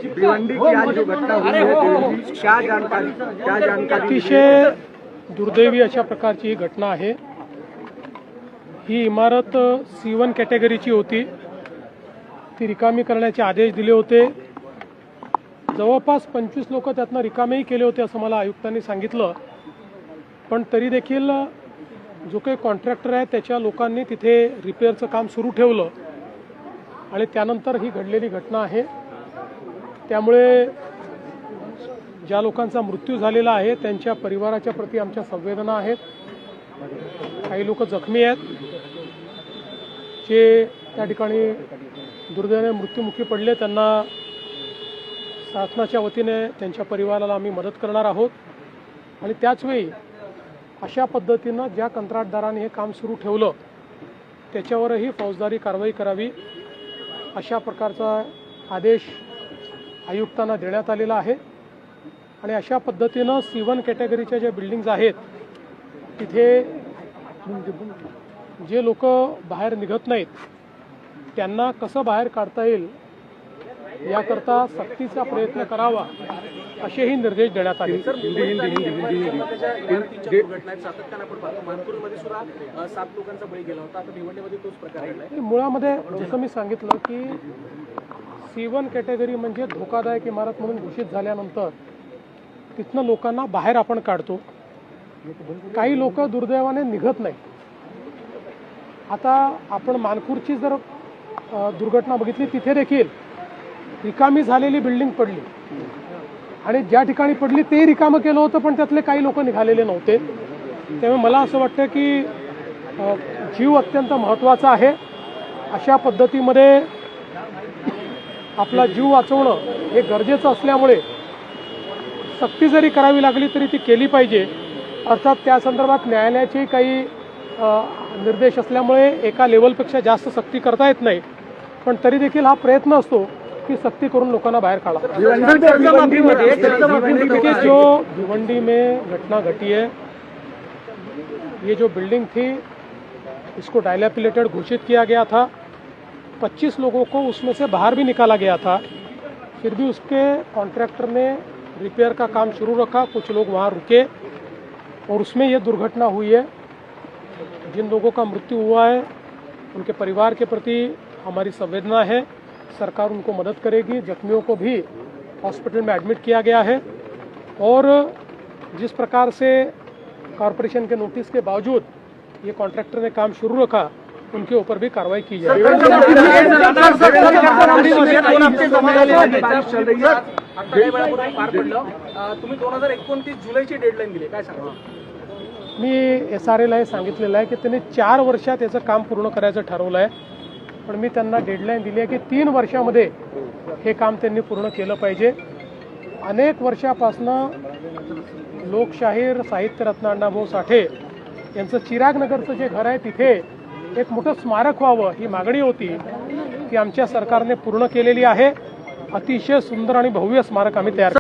भिवंडी की आज जो घटना हुई है क्या जानकारी अतिशय दुर्दैवी अशा प्रकारची ही घटना आहे। ही इमारत C1 कॅटेगरीची होती, ती रिकामी करण्याचे आदेश दिले होते। जवळपास 25 लोक त्यातनं रिकामेही केले होते असं मला आयुक्तांनी सांगितलं, पण तरी देखील जो काही कॉन्ट्रॅक्टर आहे त्याच्या लोकांनी तिथे रिपेअरचं काम सुरू ठेवलं आणि त्यानंतर ही घडलेली घटना आहे। त्यामुळे ज्या लोकांचा मृत्यू झालेला आहे त्यांच्या परिवाराच्या प्रती आमच्या संवेदना आहेत। काही लोक जखमी आहेत, जे त्या ठिकाणी दुर्दैवाने मृत्युमुखी पडले, त्यांना शासनाच्या वतीने त्यांच्या परिवाराला आम्ही मदत करणार आहोत। आणि त्याचवेळी अशा पद्धतीनं ज्या कंत्राटदाराने हे काम सुरू ठेवलं त्याच्यावरही फौजदारी कारवाई करावी अशा प्रकारचा आदेश आयुक्तांना देण्यात आलेला आहे। आणि अशा पद्धतीनं C1 कॅटेगरीच्या ज्या बिल्डिंग्स आहेत तिथे जे लोक बाहेर निघत नाहीत त्यांना कसं बाहेर काढता येईल याकरता सक्तीचा प्रयत्न करावा असेही निर्देश देण्यात आले। मुळामध्ये जसं मी सांगितलं की C1 कॅटेगरी म्हणजे धोकादायक इमारत म्हणून घोषित झाल्यानंतर तिथनं लोकांना बाहेर आपण काढतो। काही लोक दुर्दैवाने निघत नाही। आता आपण मानपूरची जर दुर्घटना बघितली, तिथे देखील रिकामी झालेली बिल्डिंग पडली आणि ज्या ठिकाणी पडली ते रिकामं केलं होतं, पण त्यातले काही लोक निघालेले नव्हते। त्यामुळे मला असं वाटतं की जीव अत्यंत महत्त्वाचा आहे। अशा पद्धतीमध्ये आपला जीव वाचवणं हे गरजेचं असल्यामुळे सक्ती जरी करावी लागली तरी ती केली पाहिजे। अर्थात त्या संदर्भात न्यायालयाचे काही निर्देश असल्यामुळे एका लेवलपेक्षा जास्त सक्ती करता येत नाही, पण तरी देखील हा प्रयत्न असतो की सक्ती करून लोकांना बाहर काढ़ा। जो भिवंडी में घटना घटी है, ये जो बिल्डिंग थी इसको डायलैपिलेटेड घोषित किया गया था। 25 लोगों को उसमें से बाहर भी निकाला गया था, फिर भी उसके कॉन्ट्रैक्टर ने रिपेयर का काम शुरू रखा। कुछ लोग वहाँ रुके और उसमें ये दुर्घटना हुई है। जिन लोगों का मृत्यु हुआ है उनके परिवार के प्रति हमारी संवेदना है। सरकार उनको मदद करेगी। जख्मियों को भी हॉस्पिटल में एडमिट किया गया है और जिस प्रकार से कॉरपोरेशन के नोटिस के बावजूद ये कॉन्ट्रैक्टर ने काम शुरू रखा, उनके ऊपर भी कार्रवाई की जाए। तुम्ही 2029 जुलैची डेडलाईन दिली, काय सांगा? मी SRAला हे सांगितलेलं आहे की त्यांनी 4 वर्षात याचं काम पूर्ण करायचं ठरवलं आहे, पण मी त्यांना डेडलाईन दिली आहे की 3 वर्षामध्ये हे काम त्यांनी पूर्ण केलं पाहिजे। अनेक वर्षापासनं लोकशाहीर साहित्यरत्न अण्णाभाऊ साठे यांचं चिरागनगरचं जे घर आहे तिथे एक मोठं स्मारक व्हावं ही मागणी होती, ती आमच्या सरकारने पूर्ण केलेली आहे। अतिशय सुंदर आणि भव्य स्मारक आम्ही तयार